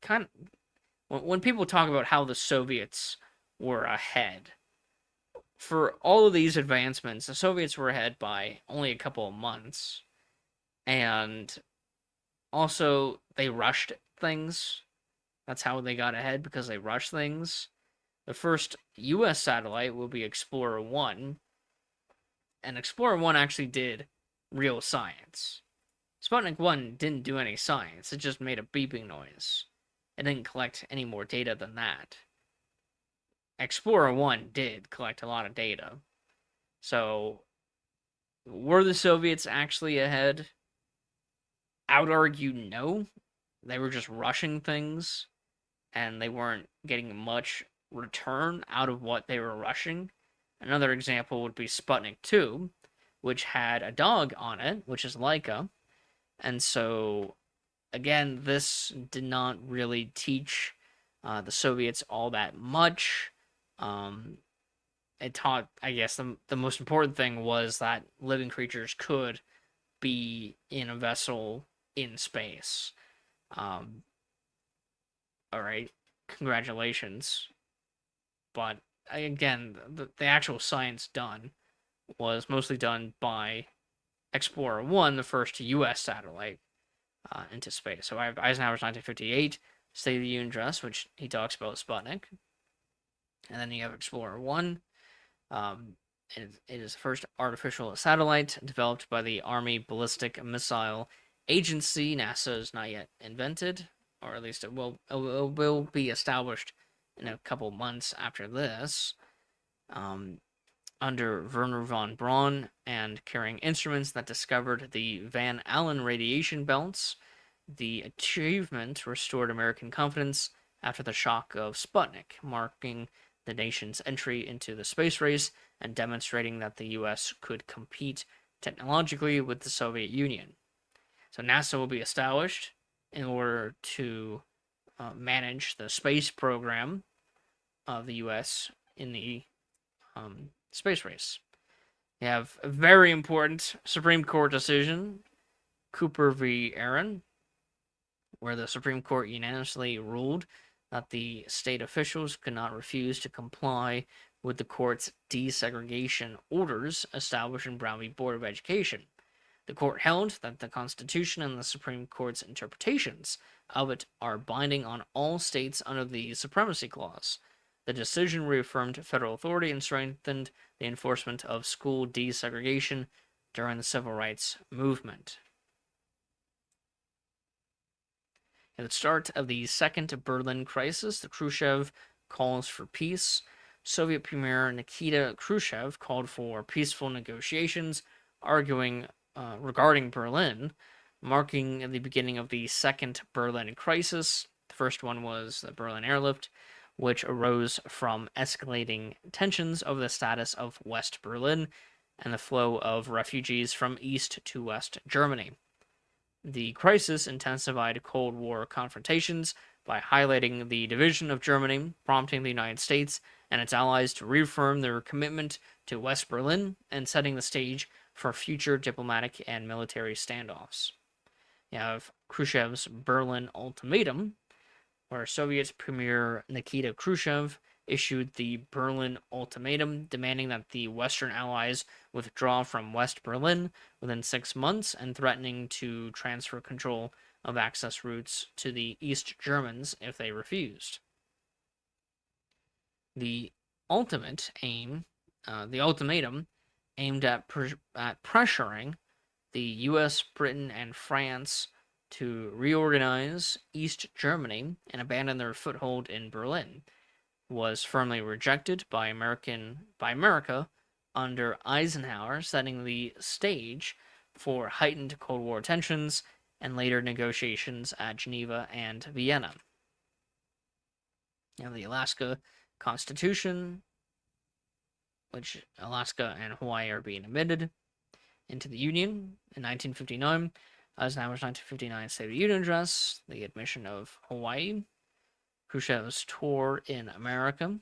kind of when people talk about how the Soviets were ahead. For all of these advancements, the Soviets were ahead by only a couple of months. And also, they rushed things. That's how they got ahead, because they rushed things. The first US satellite will be Explorer 1, and Explorer 1 actually did real science. Sputnik 1 didn't do any science, it just made a beeping noise. It didn't collect any more data than that. Explorer 1 did collect a lot of data. So, were the Soviets actually ahead? I would argue no. They were just rushing things, and they weren't getting much return out of what they were rushing. Another example would be Sputnik 2, which had a dog on it, which is Laika. And so, again, this did not really teach the Soviets all that much. It taught, I guess, the most important thing was that living creatures could be in a vessel in space. All right, congratulations. But again, the actual science done was mostly done by Explorer 1, the first US satellite into space. So I have Eisenhower's 1958 State of the Union address, which he talks about Sputnik. And then you have Explorer 1. It is the first artificial satellite developed by the Army Ballistic Missile Agency. NASA is not yet invented, or at least it will be established in a couple months after this. Under Werner von Braun, and carrying instruments that discovered the Van Allen radiation belts. The achievement restored American confidence after the shock of Sputnik, marking the nation's entry into the space race and demonstrating that the U.S. could compete technologically with the Soviet Union. So NASA will be established in order to manage the space program of the U.S. in the space race. You have a very important Supreme Court decision, Cooper v. Aaron, where the Supreme Court unanimously ruled that the state officials could not refuse to comply with the court's desegregation orders established in Brown v. Board of Education. The court held that the Constitution and the Supreme Court's interpretations of it are binding on all states under the Supremacy Clause. The decision reaffirmed federal authority and strengthened the enforcement of school desegregation during the civil rights movement. At the start of the Second Berlin Crisis, the Khrushchev calls for peace. Soviet Premier Nikita Khrushchev called for peaceful negotiations, arguing regarding Berlin, marking the beginning of the Second Berlin Crisis. The first one was the Berlin airlift, which arose from escalating tensions over the status of West Berlin and the flow of refugees from East to West Germany. The crisis intensified Cold War confrontations by highlighting the division of Germany, prompting the United States and its allies to reaffirm their commitment to West Berlin and setting the stage for future diplomatic and military standoffs. You have Khrushchev's Berlin Ultimatum, where Soviet Premier Nikita Khrushchev issued the Berlin Ultimatum, demanding that the Western Allies withdraw from West Berlin within 6 months and threatening to transfer control of access routes to the East Germans if they refused. The ultimatum aimed at pressuring the US, Britain, and France to reorganize East Germany and abandon their foothold in Berlin, was firmly rejected by America under Eisenhower, setting the stage for heightened Cold War tensions and later negotiations at Geneva and Vienna. You have the Alaska Constitution, which Alaska and Hawaii are being admitted into the Union in 1959. Eisenhower's 1959 State of the Union address, the admission of Hawaii, Khrushchev's tour in America,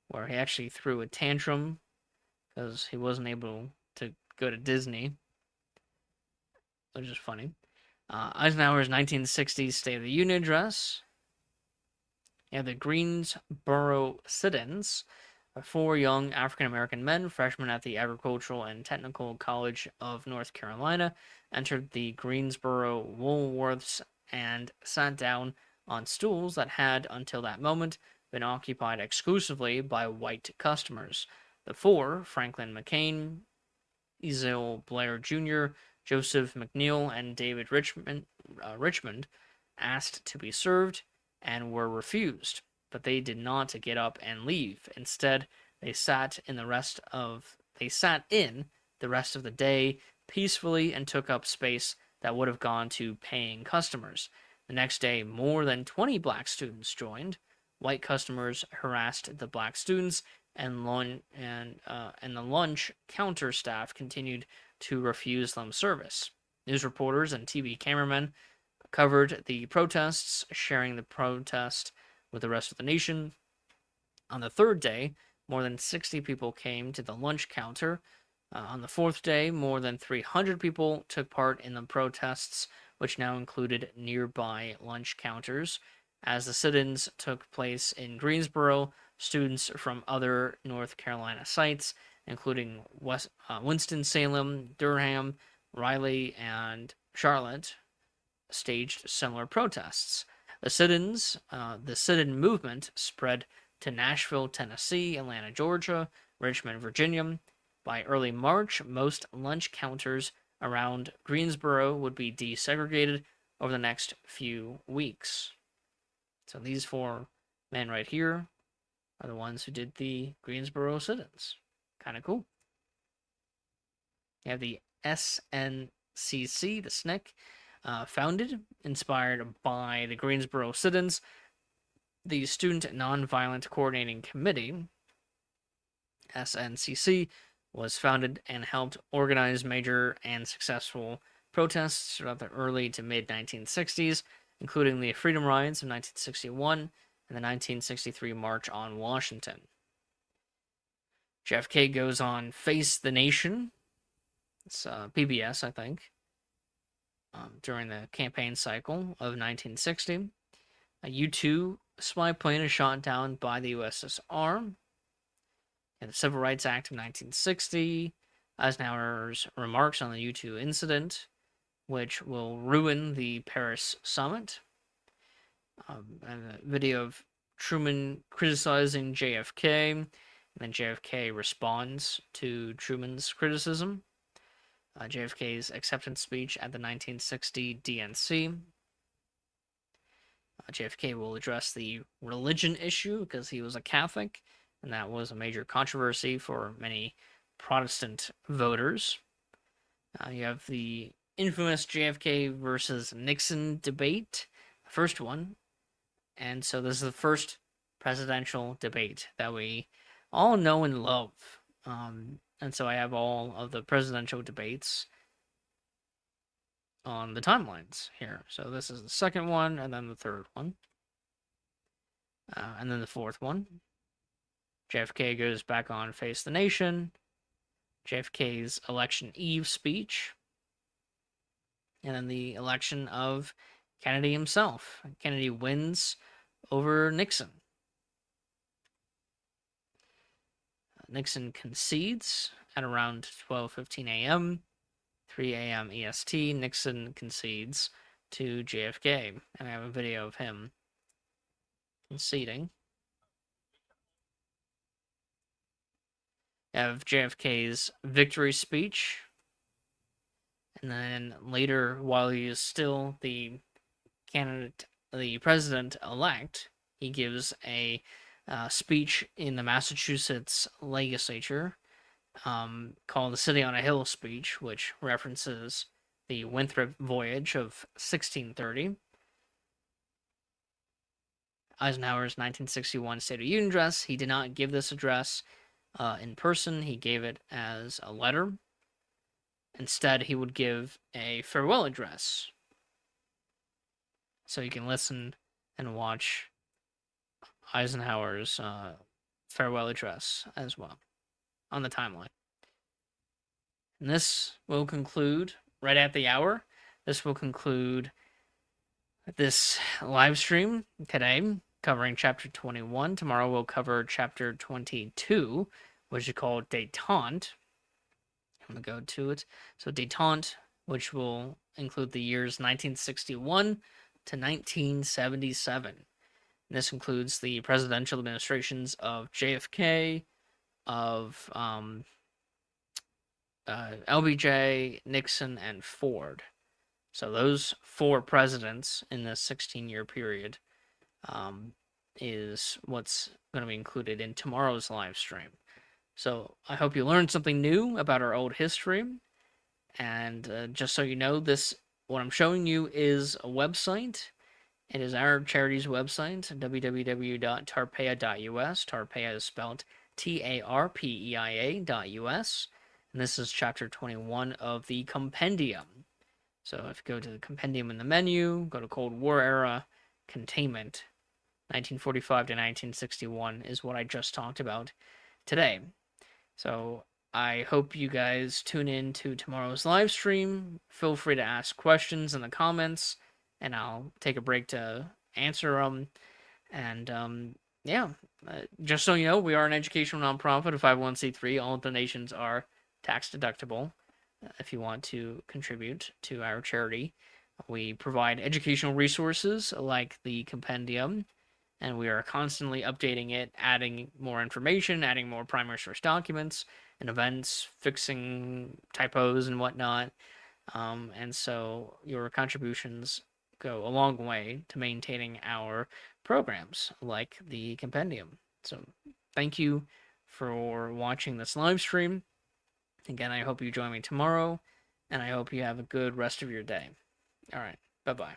where he actually threw a tantrum because he wasn't able to go to Disney, which is funny. Eisenhower's 1960 State of the Union address. You have the Greensboro sit-ins. Four young African American men, freshmen at the Agricultural and Technical College of North Carolina, entered the Greensboro Woolworths and sat down on stools that had, until that moment, been occupied exclusively by white customers. The four, Franklin McCain, Ezell Blair Jr., Joseph McNeil, and David Richmond, asked to be served and were refused, but they did not get up and leave. Instead, they sat in the rest of the day peacefully and took up space that would have gone to paying customers. The next day, more than 20 black students joined. White customers harassed the black students, and the lunch counter staff continued to refuse them service. News reporters and TV cameramen covered the protests, sharing the protest with the rest of the nation. On the third day, more than 60 people came to the lunch counter. On the fourth day, more than 300 people took part in the protests, which now included nearby lunch counters. As the sit-ins took place in Greensboro, students from other North Carolina sites, including Winston-Salem, Durham, Raleigh, and Charlotte, staged similar protests. The sit-in movement spread to Nashville, Tennessee, Atlanta, Georgia, Richmond, Virginia. By early March, most lunch counters around Greensboro would be desegregated over the next few weeks. So these four men right here are the ones who did the Greensboro sit-ins. Kind of cool. You have the SNCC, the SNCC, founded, inspired by the Greensboro sit-ins. The Student Nonviolent Coordinating Committee, SNCC, was founded and helped organize major and successful protests throughout the early to mid-1960s, including the Freedom Rides of 1961 and the 1963 March on Washington. JFK goes on Face the Nation. It's PBS, I think, during the campaign cycle of 1960. A U-2 spy plane is shot down by the USSR. And the Civil Rights Act of 1960. Eisenhower's remarks on the U-2 incident, which will ruin the Paris summit. And a video of Truman criticizing JFK, and then JFK responds to Truman's criticism. JFK's acceptance speech at the 1960 DNC. JFK will address the religion issue because he was a Catholic, and that was a major controversy for many Protestant voters. You have the infamous JFK versus Nixon debate, the first one. And so this is the first presidential debate that we all know and love. And so I have all of the presidential debates on the timelines here. So this is the second one, and then the third one. And then the fourth one. JFK goes back on Face the Nation. JFK's election eve speech. And then the election of Kennedy himself. Kennedy wins over Nixon. Nixon concedes at around 12:15 a.m., 3 a.m. EST. Nixon concedes to JFK. And I have a video of him conceding. I have JFK's victory speech. And then later, while he is still the president-elect, he gives a speech in the Massachusetts legislature called the City on a Hill speech, which references the Winthrop Voyage of 1630. Eisenhower's 1961 State of the Union address. He did not give this address in person. He gave it as a letter. Instead, he would give a farewell address. So you can listen and watch Eisenhower's farewell address as well on the timeline. And this will conclude right at the hour. This will conclude this live stream today, covering chapter 21. Tomorrow we'll cover chapter 22, which is called Détente. I'm going to go to it. So, Détente, which will include the years 1961 to 1977. And this includes the presidential administrations of JFK, of LBJ, Nixon, and Ford. So those 4 presidents in this 16-year period is what's going to be included in tomorrow's live stream. So I hope you learned something new about our old history. And just so you know, what I'm showing you is a website. It is our charity's website, www.tarpeia.us. Tarpeia is spelled TARPEIA.us. And this is chapter 21 of the Compendium. So if you go to the Compendium in the menu, go to Cold War era, Containment, 1945 to 1961 is what I just talked about today. So I hope you guys tune in to tomorrow's live stream. Feel free to ask questions in the comments, and I'll take a break to answer them. And just so you know, we are an educational nonprofit, a 501c3. All donations are tax deductible. If you want to contribute to our charity, we provide educational resources like the Compendium, and we are constantly updating it, adding more information, adding more primary source documents and events, fixing typos and whatnot. And so your contributions go a long way to maintaining our programs like the Compendium. So thank you for watching this live stream. Again, I hope you join me tomorrow, and I hope you have a good rest of your day. All right, bye-bye.